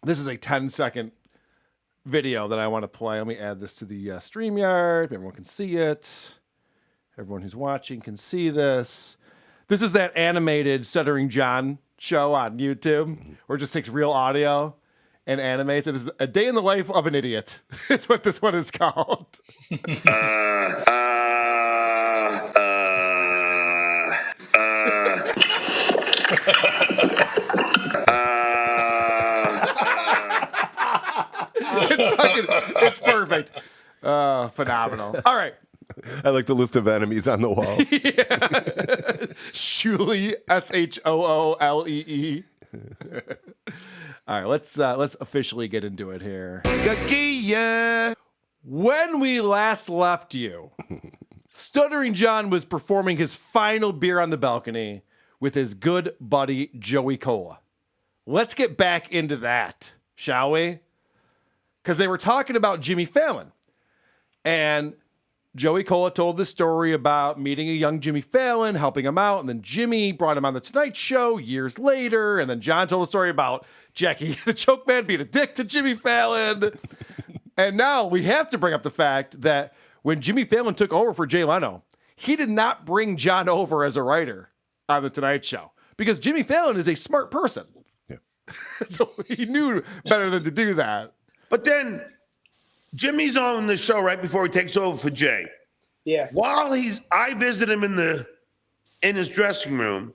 This is a 10-second video that I want to play. Let me add this to the StreamYard. Everyone can see it. Everyone who's watching can see this. This is that animated Stuttering John show on YouTube where it just takes real audio and animates it. This is a day in the life of an idiot. It's what this one is called. It's perfect. Phenomenal. All right. I like the list of enemies on the wall. Shoolee, Shoolee. All right, let's officially get into it here. When we last left you, Stuttering John was performing his final beer on the balcony with his good buddy Joey Kola. Let's get back into that, shall we? Because they were talking about Jimmy Fallon. And Joey Kola told the story about meeting a young Jimmy Fallon, helping him out, and then Jimmy brought him on the Tonight Show years later, and then John told a story about Jackie the Choke Man being a dick to Jimmy Fallon. And now we have to bring up the fact that when Jimmy Fallon took over for Jay Leno, he did not bring John over as a writer on the Tonight Show because Jimmy Fallon is a smart person. Yeah. So he knew better than to do that. But then Jimmy's on the show right before he takes over for Jay. Yeah. I visit him in his dressing room,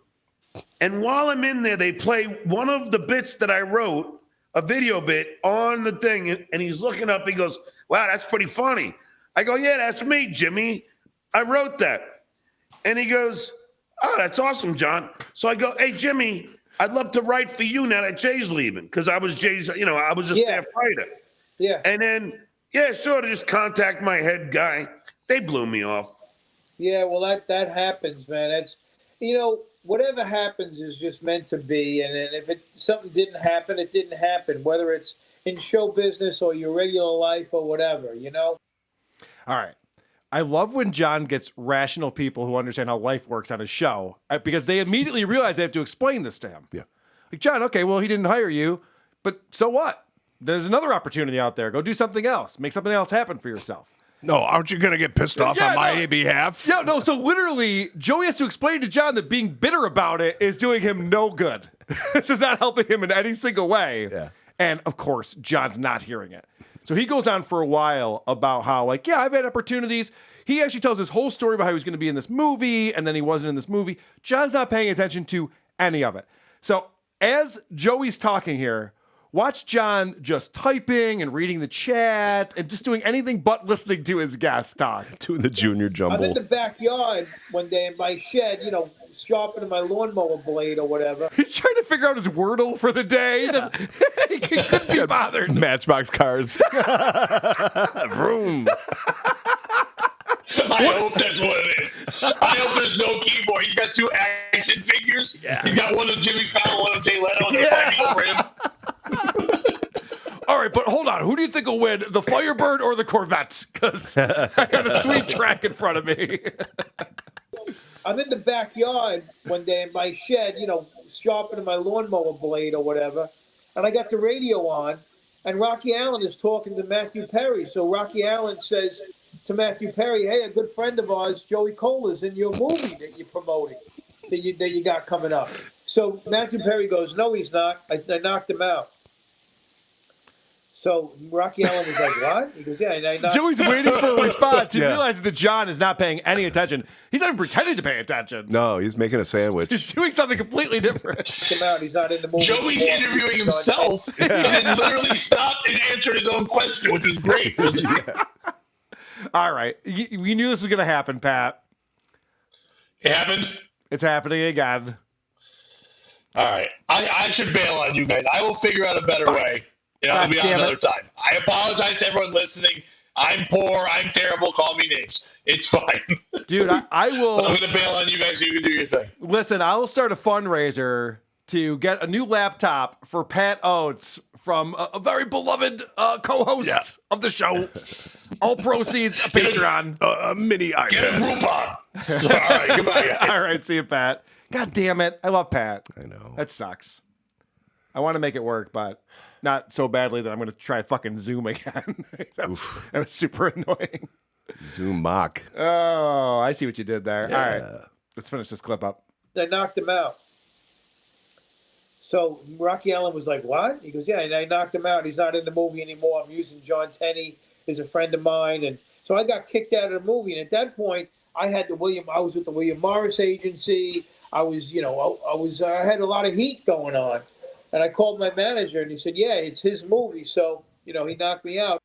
and while I'm in there, they play one of the bits that I wrote, a video bit on the thing, and he's looking up. He goes, "Wow, that's pretty funny." I go, "Yeah, that's me, Jimmy. I wrote that." And he goes, "Oh, that's awesome, John." So I go, "Hey, Jimmy, I'd love to write for you now that Jay's leaving," because I was Jay's, I was a staff writer. Yeah. And then, sure, to just contact my head guy. They blew me off. Yeah, well, that happens, man. That's, whatever happens is just meant to be. And then if something didn't happen, it didn't happen, whether it's in show business or your regular life or whatever, All right. I love when John gets rational people who understand how life works on his show because they immediately realize they have to explain this to him. Yeah. Like, John, okay, well, he didn't hire you, but so what? There's another opportunity out there. Go do something else. Make something else happen for yourself. No, aren't you going to get pissed off on my behalf? Yeah, no. So literally, Joey has to explain to John that being bitter about it is doing him no good. This is not helping him in any single way. Yeah. And of course, John's not hearing it. So he goes on for a while about how, I've had opportunities. He actually tells his whole story about how he was going to be in this movie, and then he wasn't in this movie. John's not paying attention to any of it. So as Joey's talking here, watch John just typing and reading the chat and just doing anything but listening to his guest talk. Doing the junior jumble. I'm in the backyard one day in my shed, sharpening my lawnmower blade or whatever. He's trying to figure out his Wordle for the day. He couldn't be bothered. Matchbox cars. Vroom. I hope that's what it is. I hope there's no keyboard. He's got two action figures. Yeah. He's got one of Jimmy Fallon, one of Jay Leno, and fighting over him. All right, but hold on. Who do you think will win, the Firebird or the Corvette? Because I got a sweet track in front of me. I'm in the backyard one day in my shed, sharpening my lawnmower blade or whatever, and I got the radio on, and Rocky Allen is talking to Matthew Perry. So Rocky Allen says to Matthew Perry, "Hey, a good friend of ours, Joey Cola's in your movie that you're promoting, that you got coming up." So Matthew Perry goes, "No, he's not. I knocked him out." So Rocky Allen was like, "What?" He goes, "Yeah." Joey's waiting for a response. He realizes that John is not paying any attention. He's not even pretending to pay attention. No, he's making a sandwich. He's doing something completely different. Him out. He's not in the movie. Joey's interviewing himself and then literally stopped and answered his own question, which was great. All right. We knew this was going to happen, Pat. It happened? It's happening again. All right. I should bail on you guys. I will figure out a better way. It'll be on another time. I apologize to everyone listening. I'm poor. I'm terrible. Call me names. It's fine. Dude, I will. I'm going to bail on you guys so you can do your thing. Listen, I will start a fundraiser to get a new laptop for Pat Oates from a very beloved co-host of the show. All proceeds, a Patreon. A mini iPad. Get a Groupon. All right, goodbye, guys. All right, see you, Pat. God damn it. I love Pat. I know. That sucks. I want to make it work, but Not so badly that I'm going to try fucking Zoom again. that was super annoying. Zoom mock. Oh, I see what you did there. Yeah. All right. Let's finish this clip up. I knocked him out. So Rocky Allen was like, what? He goes, yeah, and I knocked him out. He's not in the movie anymore. I'm using John Tenney, who's a friend of mine. And so I got kicked out of the movie. And at that point, I was with the William Morris agency. I had a lot of heat going on. And I called my manager and he said, yeah, it's his movie. So, he knocked me out.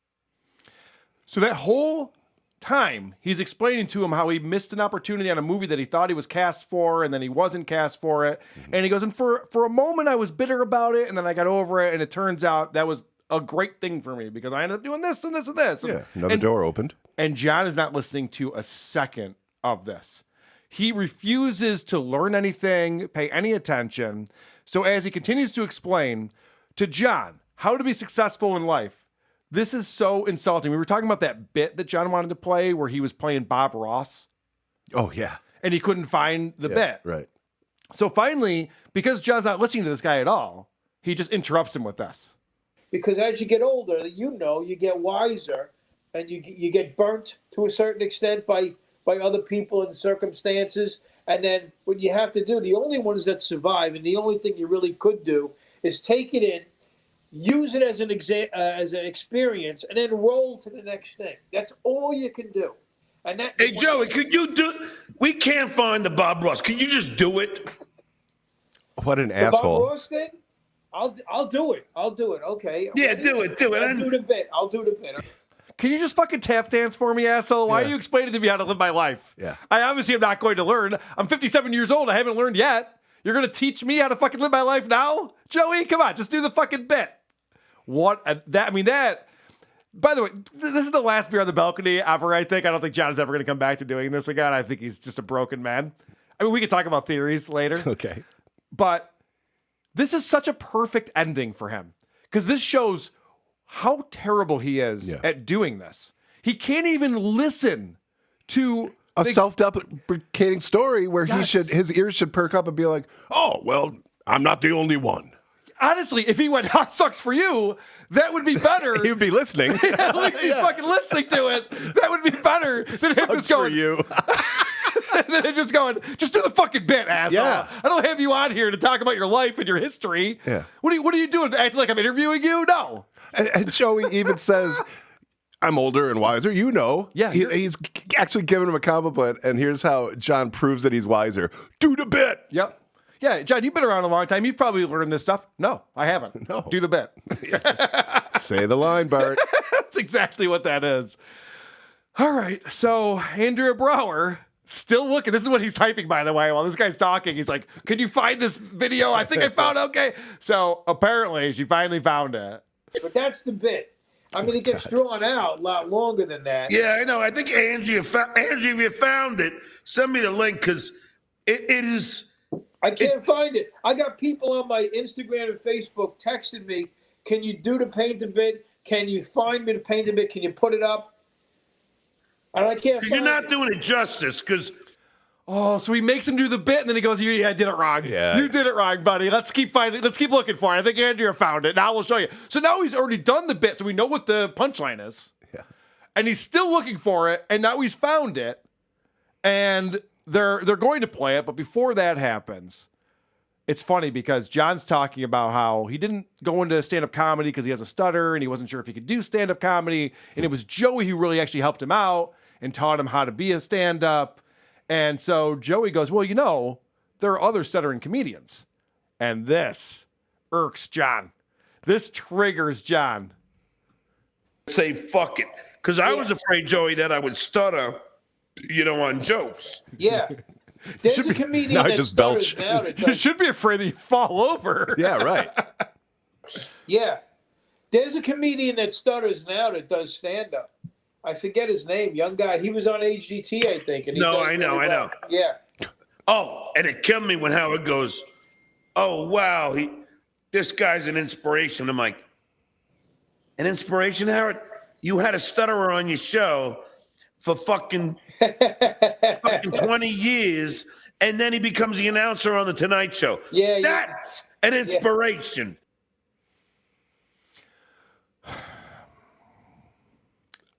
So that whole time, he's explaining to him how he missed an opportunity on a movie that he thought he was cast for, and then he wasn't cast for it. Mm-hmm. And he goes, and for a moment I was bitter about it, and then I got over it, and it turns out that was a great thing for me because I ended up doing this and this and this. Yeah, another door opened. And John is not listening to a second of this. He refuses to learn anything, pay any attention. So as he continues to explain to John how to be successful in life, this is so insulting. We were talking about that bit that John wanted to play where he was playing Bob Ross. Oh, yeah. And he couldn't find the bit. Right. So finally, because John's not listening to this guy at all, he just interrupts him with this. Because as you get older, you get wiser and you get burnt to a certain extent by other people and circumstances. And then what you have to do, the only ones that survive, and the only thing you really could do is take it in, use it as an experience, and then roll to the next thing. That's all you can do. And that. Hey, Joey, could you do? We can't find the Bob Ross. Can you just do it? What an the asshole! Bob Ross thing? I'll do it. I'll do it. Okay. Yeah, do it. I'll do the bit. Can you just fucking tap dance for me, asshole? Why are you explaining to me how to live my life? Yeah. I obviously am not going to learn. I'm 57 years old. I haven't learned yet. You're going to teach me how to fucking live my life now? Joey, come on. Just do the fucking bit. That, by the way, this is the last beer on the balcony ever, I think. I don't think John is ever going to come back to doing this again. I think he's just a broken man. I mean, we could talk about theories later. Okay. But this is such a perfect ending for him because this shows how terrible he is at doing this. He can't even listen to a self-deprecating story where his ears should perk up and be like, oh, well, I'm not the only one. Honestly, if he went, "Hot sucks for you," that would be better. He would be listening. At least he's fucking listening to it. That would be better than him just going, for you. than him just going, just do the fucking bit, asshole. Yeah. I don't have you on here to talk about your life and your history. Yeah. What are you doing? Acting like I'm interviewing you? No. And Joey even says, I'm older and wiser. Yeah. He's actually giving him a compliment, and here's how John proves that he's wiser. Do the bit. Yep. Yeah, John, you've been around a long time. You've probably learned this stuff. No, I haven't. No. Do the bit. Say the line, Bart. That's exactly what that is. All right, so Andrea Brower, still looking. This is what he's typing, by the way, while this guy's talking. He's like, can you find this video? I think I found it. Okay. So apparently she finally found it. But that's the bit. I mean, it gets drawn out a lot longer than that. Yeah, I know. I think Angie, if you found it, send me the link because it is. I can't find it. I got people on my Instagram and Facebook texting me, can you do the paint a bit? Can you find me the paint a bit? Can you put it up? And I can't Because you're not doing it justice because. Oh, so he makes him do the bit, and then he goes, "Yeah, I did it wrong. Yeah. You did it wrong, buddy. Let's keep looking for it. I think Andrea found it. Now we'll show you." So now he's already done the bit, so we know what the punchline is. Yeah. And he's still looking for it, and now he's found it, and they're going to play it. But before that happens, it's funny because John's talking about how he didn't go into stand-up comedy because he has a stutter, and he wasn't sure if he could do stand-up comedy, and it was Joey who really actually helped him out and taught him how to be a stand-up. And so Joey goes, well, there are other stuttering comedians. And this irks John. This triggers John. Say fuck it. Because I was afraid, Joey, that I would stutter, on jokes. Yeah. There's a comedian now I that just stutters belch. now that You does, should be afraid that you fall over. Yeah, right. yeah. There's a comedian that stutters now that does stand-up. I forget his name, young guy. He was on HGT, I think. And he No, does I know, really well. Yeah. Oh, and it killed me when Howard goes, oh, wow, this guy's an inspiration. I'm like, an inspiration, Howard? You had a stutterer on your show for fucking 20 years, and then he becomes the announcer on The Tonight Show. Yeah, That's an inspiration.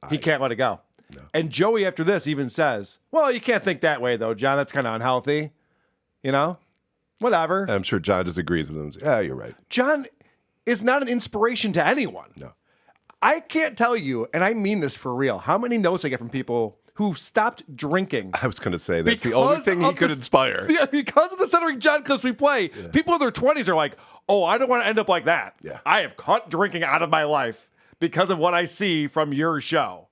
He can't let it go. No. And Joey, after this, even says, well, you can't think that way, though, John. That's kind of unhealthy. You know? Whatever. And I'm sure John disagrees with him. Yeah, you're right. John is not an inspiration to anyone. No. I can't tell you, and I mean this for real, how many notes I get from people who stopped drinking. I was going to say, that's the only thing he could inspire. Yeah, because of the Stuttering John clips we play, people in their 20s are like, oh, I don't want to end up like that. Yeah. I have cut drinking out of my life because of what I see from your show.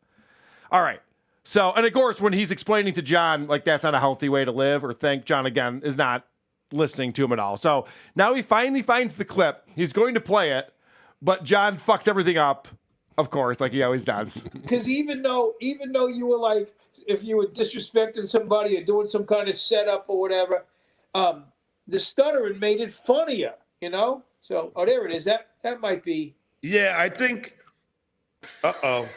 All right. So, and of course, when he's explaining to John, like, that's not a healthy way to live or think, John, again, is not listening to him at all. So now he finally finds the clip. He's going to play it, but John fucks everything up, of course, like he always does. Because even though you were like, if you were disrespecting somebody or doing some kind of setup or whatever, the stuttering made it funnier, you know? So, oh, there it is. That might be. Yeah, I think. Uh-oh.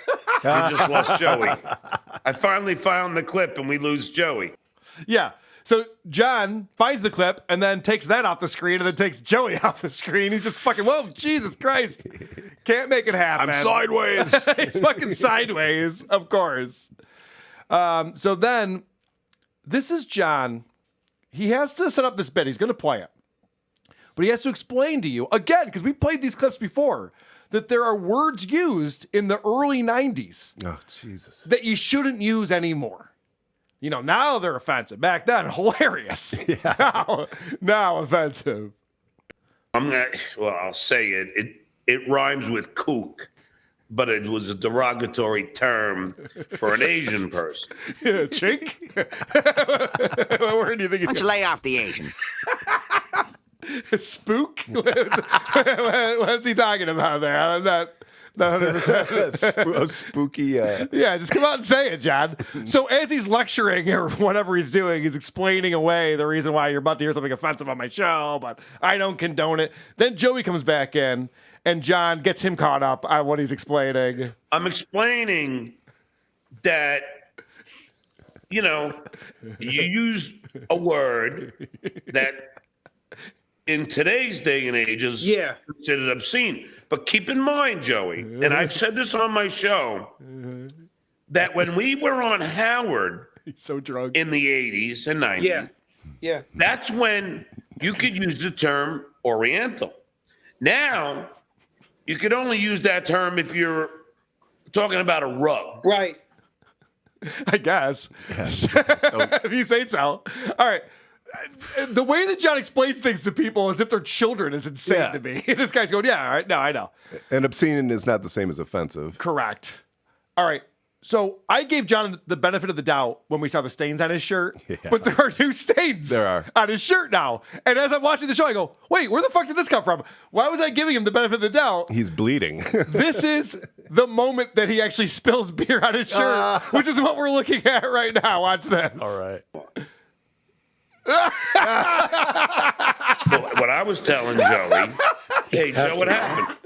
We just lost Joey. I finally found the clip and we lose Joey. Yeah. So John finds the clip and then takes that off the screen and then takes Joey off the screen. He's just fucking, whoa, Jesus Christ. Can't make it happen. I'm sideways. He's fucking sideways, of course. So then, this is John. He has to set up this bit. He's going to play it. But he has to explain to you, again, because we played these clips before, that there are words used in the early 90s Oh, Jesus. that you shouldn't use anymore. You know, now they're offensive. Back then, hilarious. Yeah. Now offensive. I'll say it. It rhymes with kook, but it was a derogatory term for an Asian person. Yeah, chink? What word do you think he's Why don't you lay off the Asians? Spook? What's he talking about there? I'm not 100%. Spooky. Yeah, just come out and say it, John. So as he's lecturing or whatever he's doing, he's explaining away the reason why you're about to hear something offensive on my show, but I don't condone it. Then Joey comes back in, and John gets him caught up on what he's explaining. I'm explaining that, you know, you use a word that in today's day and age is considered obscene. But keep in mind, Joey, and I've said this on my show, that when we were on Howard He's so drunk. in the 80s and 90s, that's when you could use the term Oriental. Now, you could only use that term if you're talking about a rug. Right. I guess. If you say so. All right. The way that John explains things to people as if they're children is insane to me. This guy's going, yeah, all right, no, I know. And obscene is not the same as offensive. Correct. All right. So I gave John the benefit of the doubt when we saw the stains on his shirt, but there are new stains There are. on his shirt now. And as I'm watching the show, I go, wait, where the fuck did this come from? Why was I giving him the benefit of the doubt? He's bleeding. This is the moment that he actually spills beer on his shirt, which is what we're looking at right now. Watch this. All right. What I was telling Joey, hey, Joe, what happened?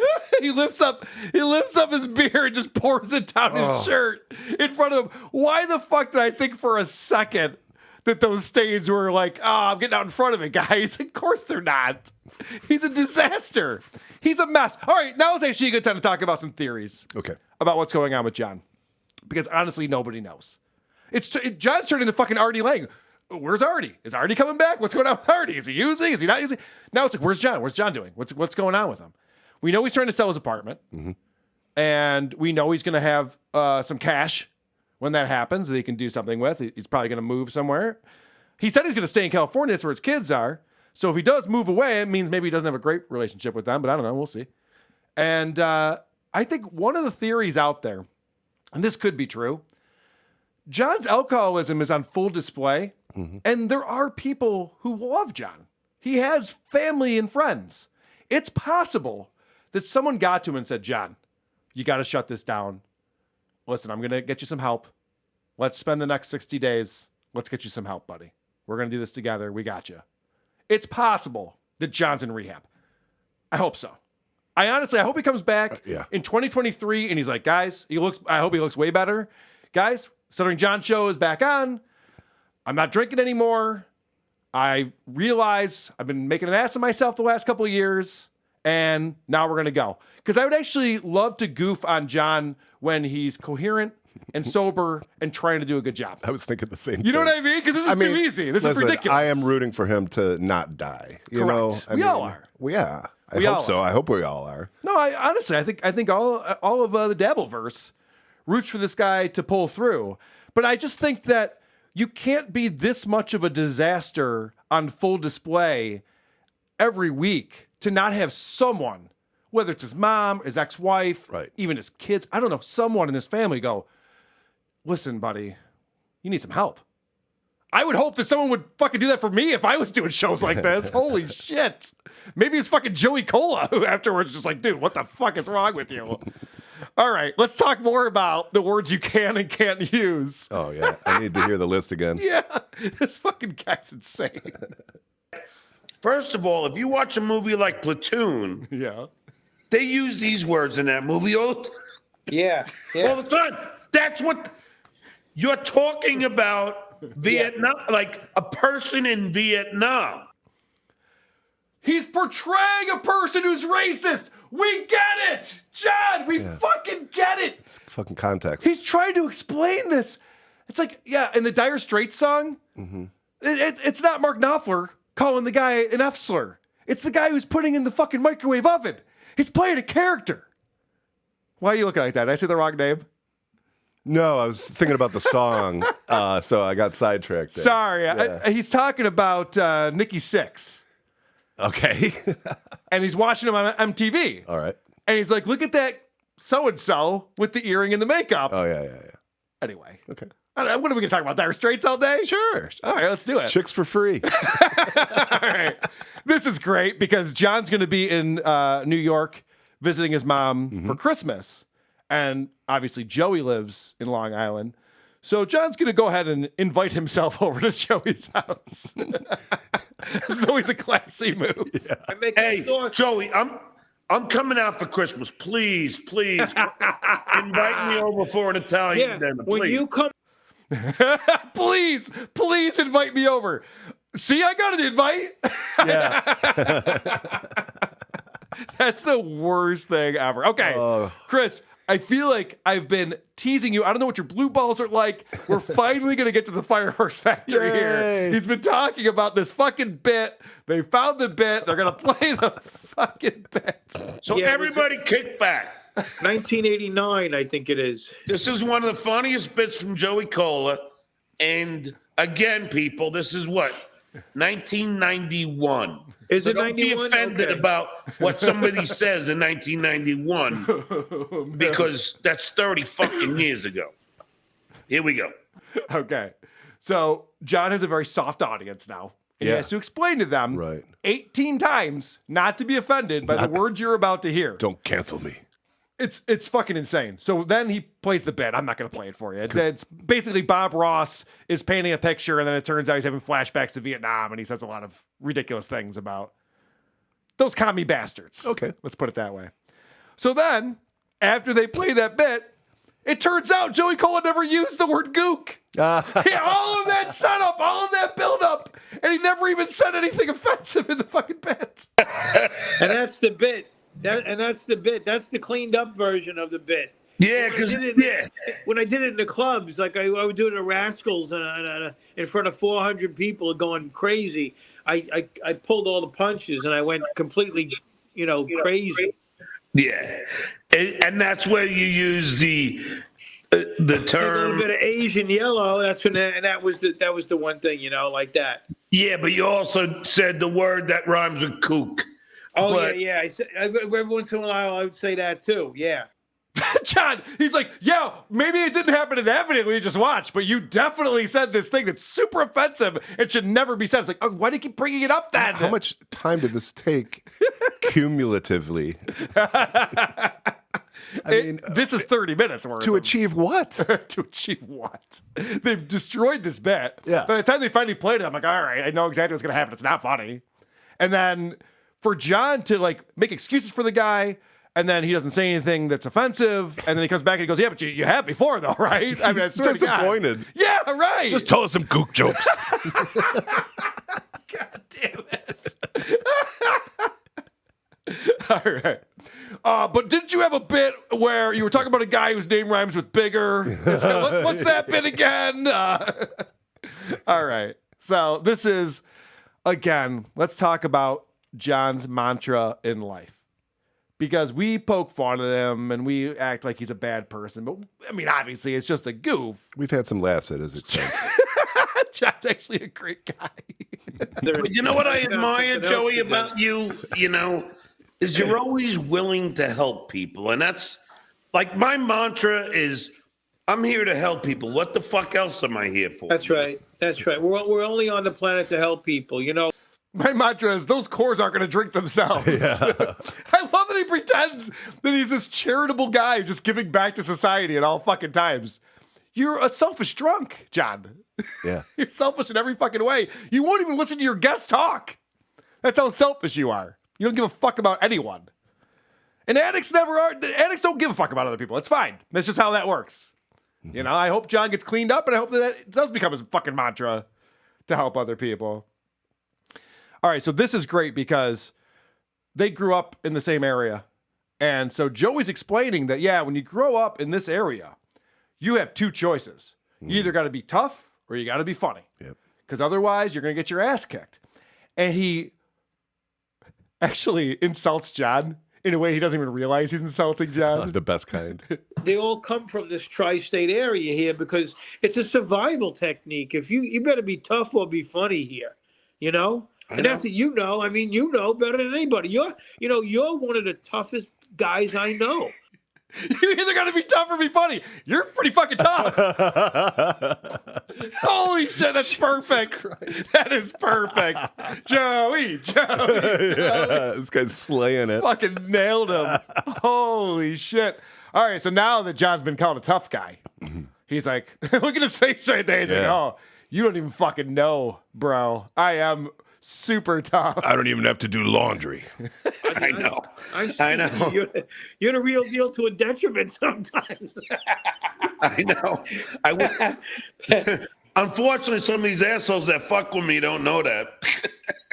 He lifts up his beer and just pours it down his shirt in front of him. Why the fuck did I think for a second that those stains were like, oh, I'm getting out in front of it, guys? Of course they're not. He's a disaster. He's a mess. All right, now is actually a good time to talk about some theories. Okay. About what's going on with John. Because honestly, nobody knows. John's turning to fucking Artie Lang. Where's Artie? Is Artie coming back? What's going on with Artie? Is he using? Is he not using? Now it's like, where's John? What's John doing? What's going on with him? We know he's trying to sell his apartment. Mm-hmm. And we know he's going to have some cash when that happens that he can do something with. He's probably going to move somewhere. He said he's going to stay in California. That's where his kids are. So if he does move away, it means maybe he doesn't have a great relationship with them. But I don't know. We'll see. And I think one of the theories out there, and this could be true, John's alcoholism is on full display. Mm-hmm. And there are people who love John. He has family and friends. It's possible that someone got to him and said, John, you got to shut this down. Listen, I'm going to get you some help. Let's spend the next 60 days. Let's get you some help, buddy. We're going to do this together. We got you. It's possible that John's in rehab. I hope so. I hope he comes back in 2023 and he's like, guys, I hope he looks way better. Guys, Stuttering John show is back on. I'm not drinking anymore. I realize I've been making an ass of myself the last couple of years, And now we're going to go. Because I would actually love to goof on John when he's coherent and sober and trying to do a good job. I was thinking the same thing. You know what I mean? Because this is too easy. This is ridiculous. I am rooting for him to not die. You Correct. know? We all are. Well, yeah. I We hope all so. are. I hope we all are. No, honestly, I think all of the Dabbleverse roots for this guy to pull through. But I just think that you can't be this much of a disaster on full display every week to not have someone, whether it's his mom, his ex-wife, right, even his kids, I don't know, someone in his family go, listen, buddy, you need some help. I would hope that someone would fucking do that for me if I was doing shows like this. Holy shit. Maybe it's fucking Joey Kola who afterwards just like, dude, what the fuck is wrong with you? All right, let's talk more about the words you can and can't use. Oh, yeah. I need to hear the list again. Yeah, this fucking guy's insane. First of all, if you watch a movie like Platoon, Yeah. they use these words in that movie all Yeah. the time. That's what you're talking about. Vietnam, like a person in Vietnam. He's portraying a person who's racist. We get it, John. We fucking get it. It's fucking context. He's trying to explain this. It's like, yeah, in the Dire Straits song, it's not Mark Knopfler calling the guy an F slur. It's the guy who's putting in the fucking microwave oven. He's playing a character. Why are you looking like that? Did I say the wrong name? No, I was thinking about the song, so I got sidetracked there. Sorry. Yeah. He's talking about Nikki Sixx. Okay. And he's watching him on MTV. All right. And he's like, look at that so-and-so with the earring and the makeup. Oh, yeah. Anyway. Okay. What are we going to talk about? Dire Straits all day? Sure. All right, let's do it. Chicks for free. All right. This is great because John's going to be in New York visiting his mom for Christmas. And obviously Joey lives in Long Island. So John's going to go ahead and invite himself over to Joey's house. It's always a classy move. Yeah. Hey, Joey, I'm coming out for Christmas. Please, invite me over for an Italian dinner. Please. When you come, please invite me over. See, I got an invite. Yeah. That's the worst thing ever. Okay, Chris, I feel like I've been teasing you. I don't know what your blue balls are like. We're finally going to get to the fireworks factory here. He's been talking about this fucking bit. They found the bit. They're going to play the fucking bit. So everybody kick back. 1989, I think it is. This is one of the funniest bits from Joey Kola. And again, people, this is what? 1991. Is so it don't 91? be offended Okay. about what somebody says in 1991 because that's 30 fucking years ago. Here we go. Okay. So John has a very soft audience now. And he has to explain to them 18 times not to be offended by the words you're about to hear. Don't cancel me. It's fucking insane. So then he plays the bit. I'm not going to play it for you. It's basically Bob Ross is painting a picture, and then it turns out he's having flashbacks to Vietnam, and he says a lot of ridiculous things about those commie bastards. Okay. Let's put it that way. So then, after they play that bit, it turns out Joey Kola never used the word gook. All of that setup, all of that buildup, and he never even said anything offensive in the fucking bit. And that's the bit. That's the bit. That's the cleaned up version of the bit. Yeah, because when I did it in the clubs, like I would do it at Rascals in front of 400 people going crazy. I pulled all the punches and I went completely, crazy. Yeah, and that's where you use the A little term. bit of Asian yellow. That's when, and that was the one thing, like that. Yeah, but you also said the word that rhymes with kook. Oh But- yeah. I said every once in a while I would say that too. Yeah. John, he's like, yeah, maybe it didn't happen in that video we just watched, but you definitely said this thing that's super offensive and should never be said. It's like, oh, why do you keep bringing it up then? How much time did this take cumulatively? I mean, this is 30 minutes worth. to achieve what? To achieve what? They've destroyed this bet. Yeah. By the time they finally played it, I'm like, all right, I know exactly what's going to happen. It's not funny. And then for John to make excuses for the guy, and then he doesn't say anything that's offensive, and then he comes back and he goes, yeah, but you have before though, right? I mean, I swear to God. Disappointed. Yeah, right. Just tell us some gook jokes. God damn it. All right. But didn't you have a bit where you were talking about a guy whose name rhymes with bigger? So what's that bit again? All right. So this is, again, let's talk about John's mantra in life. Because we poke fun at him and we act like he's a bad person. But, I mean, obviously, it's just a goof. We've had some laughs at his expense. John's actually a great guy. But you know what I admire, Joey, about you, is you're always willing to help people. And that's, like, my mantra is, I'm here to help people. What the fuck else am I here for? That's right. That's right. We're only on the planet to help people, My mantra is those cores aren't going to drink themselves. Yeah. I love that he pretends that he's this charitable guy just giving back to society at all fucking times. You're a selfish drunk, John. Yeah. You're selfish in every fucking way. You won't even listen to your guests talk. That's how selfish you are. You don't give a fuck about anyone. And addicts never are. Addicts don't give a fuck about other people. It's fine. That's just how that works. I hope John gets cleaned up, and I hope that it does become his fucking mantra to help other people. All right, so this is great because they grew up in the same area. And so Joey's explaining that, yeah, when you grow up in this area, you have two choices. You either got to be tough or you got to be funny. Yep. Because otherwise, you're going to get your ass kicked. And he actually insults John in a way he doesn't even realize he's insulting John. The best kind. They all come from this tri-state area here because it's a survival technique. If you better be tough or be funny here, And that's what I mean, better than anybody. You're one of the toughest guys I know. You either got to be tough or be funny. You're pretty fucking tough. Holy shit, that's perfect. That is perfect. Joey. Yeah, this guy's slaying it. Fucking nailed him. Holy shit. All right, so now that John's been called a tough guy, he's like, look at his face right there. He's like, oh, you don't even fucking know, bro. I am super tough. I don't even have to do laundry. I know. I know. You're the real deal to a detriment sometimes. I know. Unfortunately, some of these assholes that fuck with me don't know that.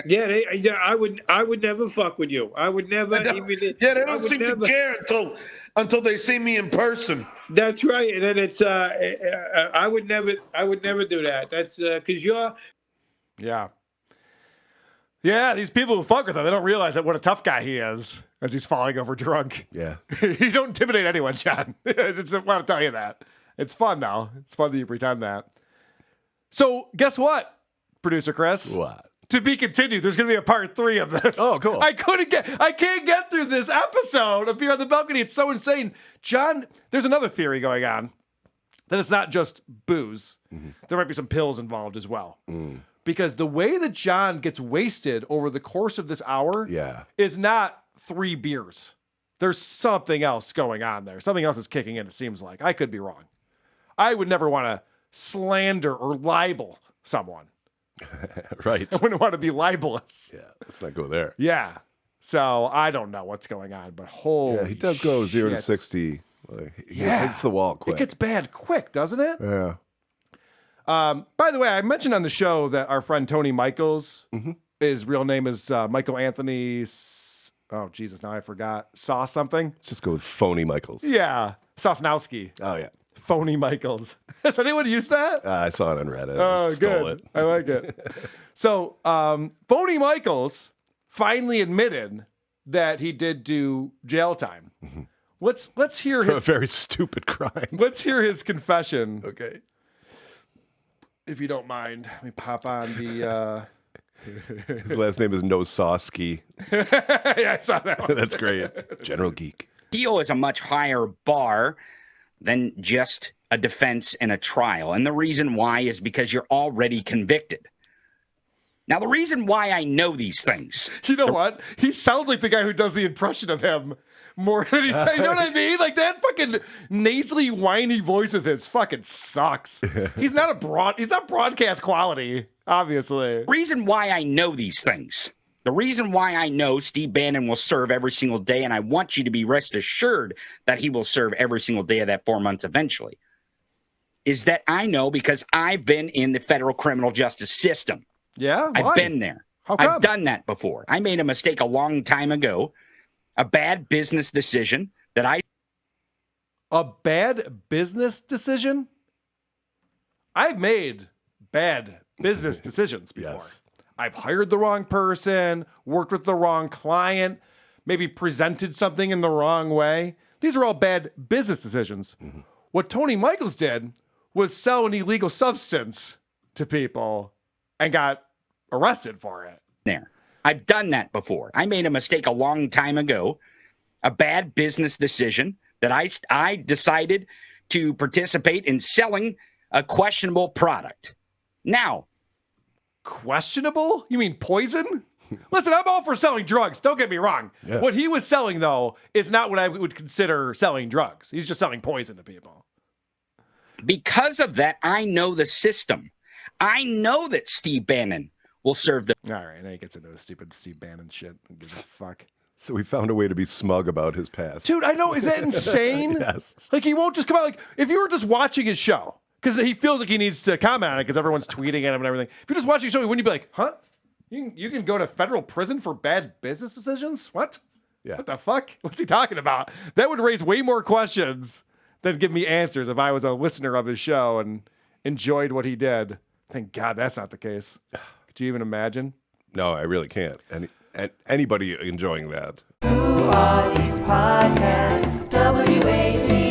I would never fuck with you. I would never even. Yeah, they don't seem to care until they see me in person. That's right, and then it's I would never do that. That's because you're. Yeah, these people who fuck with him, they don't realize that what a tough guy he is as he's falling over drunk. Yeah. You don't intimidate anyone, John. I just want to tell you that. It's fun, though. It's fun that you pretend that. So, guess what, producer Chris? What? To be continued. There's going to be a part 3 of this. Oh, cool. I can't get through this episode of Beer on the Balcony. It's so insane. John, there's another theory going on that it's not just booze. Mm-hmm. There might be some pills involved as well. Because the way that John gets wasted over the course of this hour is not 3 beers. There's something else going on there. Something else is kicking in, it seems like. I could be wrong. I would never want to slander or libel someone. Right. I wouldn't want to be libelous. Yeah, let's not go there. Yeah. So I don't know what's going on, but holy he does go 0 to shit. 60. He hits the wall quick. It gets bad quick, doesn't it? Yeah. By the way, I mentioned on the show that our friend Phony Michaels, his real name is Michael Anthony. Oh, Jesus, now I forgot. Sauce something? Let's just go with Phony Michaels. Yeah. Sosnowski. Oh, yeah. Phony Michaels. Has anyone used that? I saw it on Reddit. Oh, Stole good. it. I like it. So, Phony Michaels finally admitted that he did do jail time. Let's hear his... A very stupid crime. Let's hear his confession. Okay. If you don't mind, let me pop on the... His last name is Nosowski. Yeah, I saw that one. That's great. General Geek. Deal is a much higher bar than just a defense and a trial. And the reason why is because you're already convicted. Now, the reason why I know these things... You know what? He sounds like the guy who does the impression of him more than he's saying. You know what I mean? Like that fucking nasally, whiny voice of his fucking sucks. He's not broadcast quality, obviously. Reason why I know these things. The reason why I know Steve Bannon will serve every single day, and I want you to be rest assured that he will serve every single day of that 4 months eventually, is that I know because I've been in the federal criminal justice system. Yeah? Why? I've been there. How come? I've done that before. I made a mistake a long time ago, A bad business decision that I A bad business decision? I've made bad business decisions before. Yes. I've hired the wrong person, worked with the wrong client, maybe presented something in the wrong way. These are all bad business decisions. Mm-hmm. What Phony Michaels did was sell an illegal substance to people and got arrested for it. there. I've done that before. I made a mistake a long time ago, a bad business decision that I decided to participate in selling a questionable product. Now, Questionable? You mean poison? Listen, I'm all for selling drugs. Don't get me wrong. Yeah. What he was selling, though, is not what I would consider selling drugs. He's just selling poison to people. because of that, I know the system. I know that Steve Bannon will serve the All right, now he gets into a stupid Steve Bannon shit. Who gives a fuck? So we found a way to be smug about his past. Dude, I know. Is that insane? Yes. Like, he won't just come out. Like, if you were just watching his show, because he feels like he needs to comment on it because everyone's tweeting at him and everything. If you're just watching his show, wouldn't you be like, huh? You can go to federal prison for bad business decisions? What? Yeah. What the fuck? What's he talking about? That would raise way more questions than give me answers if I was a listener of his show and enjoyed what he did. Thank God that's not the case. Could you even imagine? No, I really can't. Anybody enjoying that? Who are these podcasts? WAT.